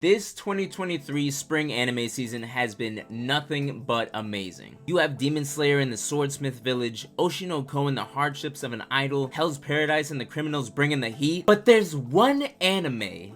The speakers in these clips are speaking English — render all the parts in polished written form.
This 2023 spring anime season has been nothing but amazing. You have Demon Slayer in the Swordsmith Village, Oshinoko in the hardships of an idol, Hell's Paradise and the criminals bringing the heat, but there's one anime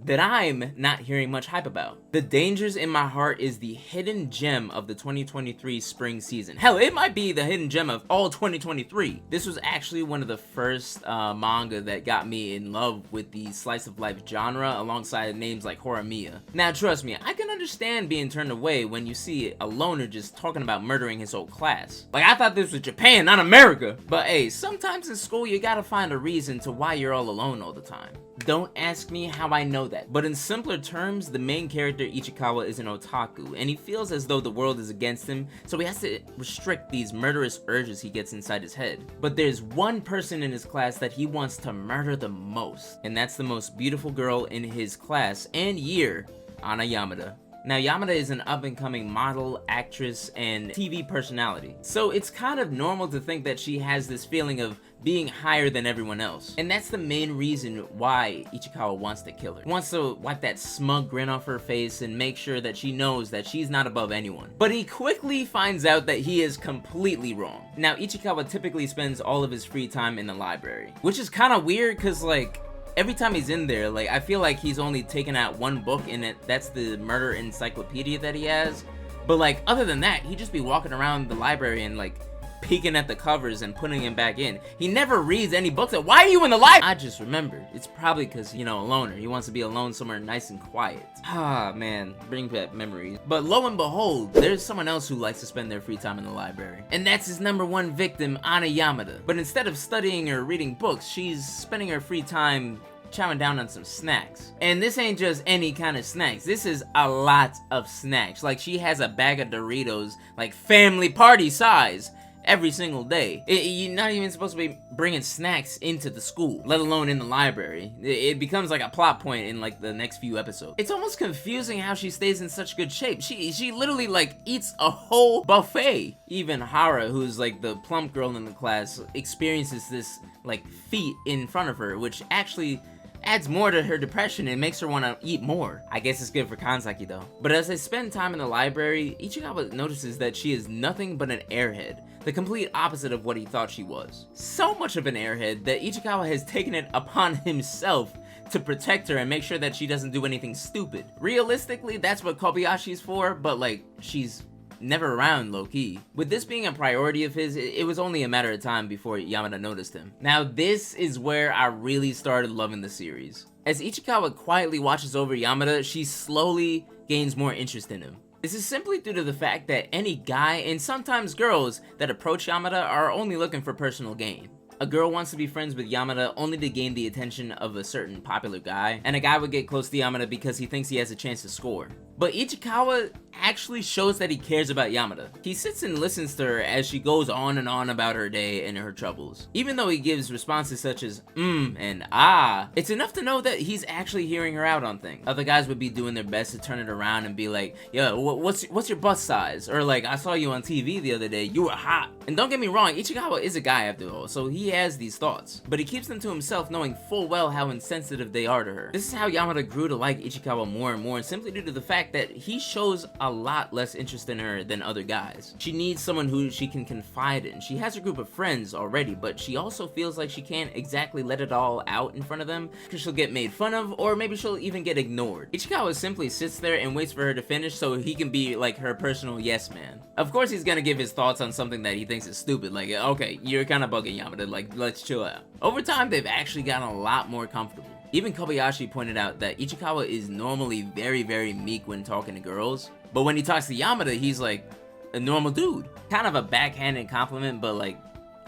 that I'm not hearing much hype about. The Dangers in My Heart is the hidden gem of the 2023 spring season. Hell, it might be the hidden gem of all 2023. This was actually one of the first manga that got me in love with the slice of life genre alongside names like Horimiya. Now trust me, I can understand being turned away when you see a loner just talking about murdering his whole class. Like, I thought this was Japan, not America. But hey, sometimes in school you gotta find a reason to why you're all alone all the time. Don't ask me how I know that, but in simpler terms, the main character Ichikawa is an otaku, and he feels as though the world is against him, so he has to restrict these murderous urges he gets inside his head. But there's one person in his class that he wants to murder the most, and that's the most beautiful girl in his class and year, Ana Yamada. Now, Yamada is an up-and-coming model, actress, and TV personality, so it's kind of normal to think that she has this feeling of being higher than everyone else. And that's the main reason why Ichikawa wants to kill her. He wants to wipe that smug grin off her face and make sure that she knows that she's not above anyone. But he quickly finds out that he is completely wrong. Now, Ichikawa typically spends all of his free time in the library, which is kind of weird because, like, every time he's in there, like, I feel like he's only taken out one book and that's the murder encyclopedia that he has. But, like, other than that, he'd just be walking around the library and, like, peeking at the covers and putting them back in. He never reads any books. Why are you in the library? I just remembered. It's probably because, you know, a loner. He wants to be alone somewhere nice and quiet. Ah, man. Bring back memories. But lo and behold, there's someone else who likes to spend their free time in the library. And that's his number one victim, Ana Yamada. But instead of studying or reading books, she's spending her free time chowing down on some snacks. And this ain't just any kind of snacks. This is a lot of snacks. Like, she has a bag of Doritos, like family party size, every single day. You're not even supposed to be bringing snacks into the school, let alone in the library. It becomes like a plot point in like the next few episodes. It's almost confusing how she stays in such good shape. She literally like eats a whole buffet. Even Hara, who's like the plump girl in the class, experiences this like feat in front of her, which actually adds more to her depression and makes her want to eat more. I guess it's good for Kansaki though. But as they spend time in the library, Ichikawa notices that she is nothing but an airhead, the complete opposite of what he thought she was. So much of an airhead that Ichikawa has taken it upon himself to protect her and make sure that she doesn't do anything stupid. Realistically, that's what Kobayashi's for, but like, she's never around low-key. With this being a priority of his, it was only a matter of time before Yamada noticed him. Now this is where I really started loving the series. As Ichikawa quietly watches over Yamada, she slowly gains more interest in him. This is simply due to the fact that any guy, and sometimes girls, that approach Yamada are only looking for personal gain. A girl wants to be friends with Yamada only to gain the attention of a certain popular guy, and a guy would get close to Yamada because he thinks he has a chance to score. But Ichikawa actually shows that he cares about Yamada. He sits and listens to her as she goes on and on about her day and her troubles. Even though he gives responses such as and ah, it's enough to know that he's actually hearing her out on things. Other guys would be doing their best to turn it around and be like, yo, what's your bust size? Or like, I saw you on TV the other day, you were hot. And don't get me wrong, Ichikawa is a guy after all, so he has these thoughts. But he keeps them to himself, knowing full well how insensitive they are to her. This is how Yamada grew to like Ichikawa more and more, simply due to the fact that he shows a lot less interest in her than other guys. She needs someone who she can confide in. She has a group of friends already, but she also feels like she can't exactly let it all out in front of them because she'll get made fun of, or maybe she'll even get ignored. Ichikawa simply sits there and waits for her to finish so he can be like her personal yes man. Of course he's gonna give his thoughts on something that he thinks is stupid, like, okay, you're kind of bugging Yamada, like, let's chill out. Over time, they've actually gotten a lot more comfortable. Even Kobayashi pointed out that Ichikawa is normally very, very meek when talking to girls, but when he talks to Yamada, he's like a normal dude. Kind of a backhanded compliment, but like,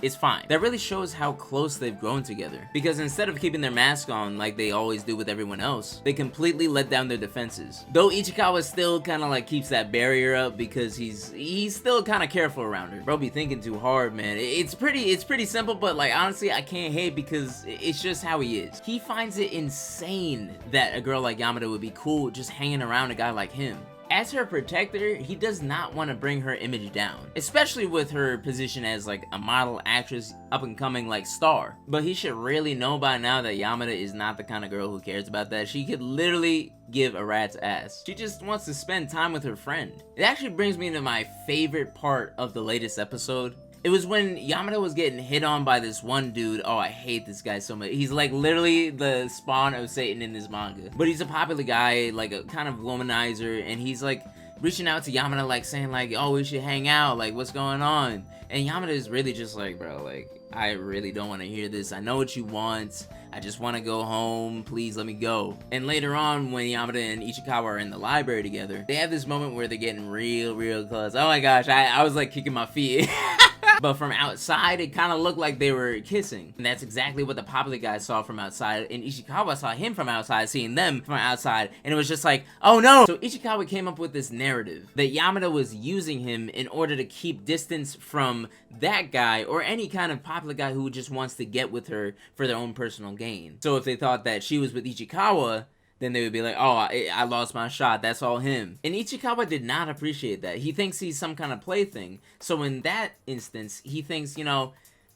it's fine. That really shows how close they've grown together, because instead of keeping their mask on like they always do with everyone else, they completely let down their defenses. Though Ichikawa still kind of like keeps that barrier up because he's still kind of careful around her. Bro be thinking too hard, man. It's pretty simple, but like, honestly, I can't hate because it's just how he is. He finds it insane that a girl like Yamada would be cool just hanging around a guy like him. As her protector, he does not want to bring her image down, especially with her position as like a model, actress, up and coming like star. But he should really know by now that Yamada is not the kind of girl who cares about that. She could literally give a rat's ass. She just wants to spend time with her friend. It actually brings me to my favorite part of the latest episode. It was when Yamada was getting hit on by this one dude. Oh, I hate this guy so much. He's like literally the spawn of Satan in this manga. But he's a popular guy, like a kind of womanizer, and he's like reaching out to Yamada, like saying like, oh, we should hang out, like what's going on? And Yamada is really just like, bro, like, I really don't want to hear this. I know what you want. I just want to go home. Please let me go. And later on, when Yamada and Ichikawa are in the library together, they have this moment where they're getting real close. Oh my gosh, I was like kicking my feet. But from outside, it kind of looked like they were kissing. And that's exactly what the popular guy saw from outside. And Ichikawa saw him from outside, seeing them from outside. And it was just like, oh no! So Ichikawa came up with this narrative that Yamada was using him in order to keep distance from that guy or any kind of popular guy who just wants to get with her for their own personal gain. So if they thought that she was with Ichikawa, then they would be like, oh, I lost my shot, that's all him. And Ichikawa did not appreciate that. He thinks he's some kind of plaything. So in that instance, he thinks, you know,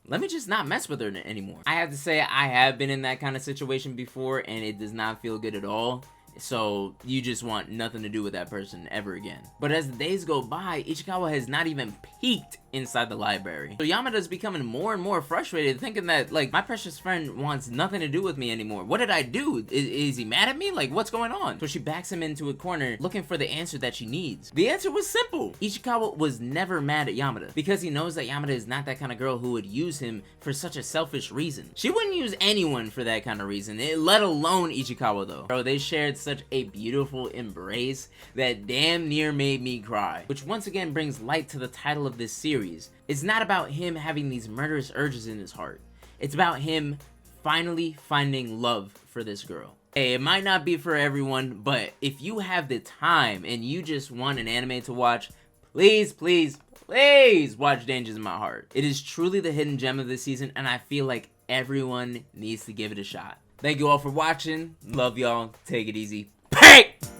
let me just not mess with her anymore. I have to say, I have been in that kind of situation before, and it does not feel good at all. So you just want nothing to do with that person ever again. But as the days go by, Ichikawa has not even peeked inside the library. So Yamada's becoming more and more frustrated, thinking that, like, my precious friend wants nothing to do with me anymore. What did I do? Is he mad at me? Like, what's going on? So she backs him into a corner, looking for the answer that she needs. The answer was simple. Ichikawa was never mad at Yamada, because he knows that Yamada is not that kind of girl who would use him for such a selfish reason. She wouldn't use anyone for that kind of reason, let alone Ichikawa though. Bro, they shared such a beautiful embrace that damn near made me cry. Which once again brings light to the title of this series. It's not about him having these murderous urges in his heart. It's about him finally finding love for this girl. Hey, it might not be for everyone, but if you have the time and you just want an anime to watch, please watch Dangers in My Heart. It is truly the hidden gem of this season, and I feel like everyone needs to give it a shot. Thank you all for watching. Love y'all. Take it easy. Peace!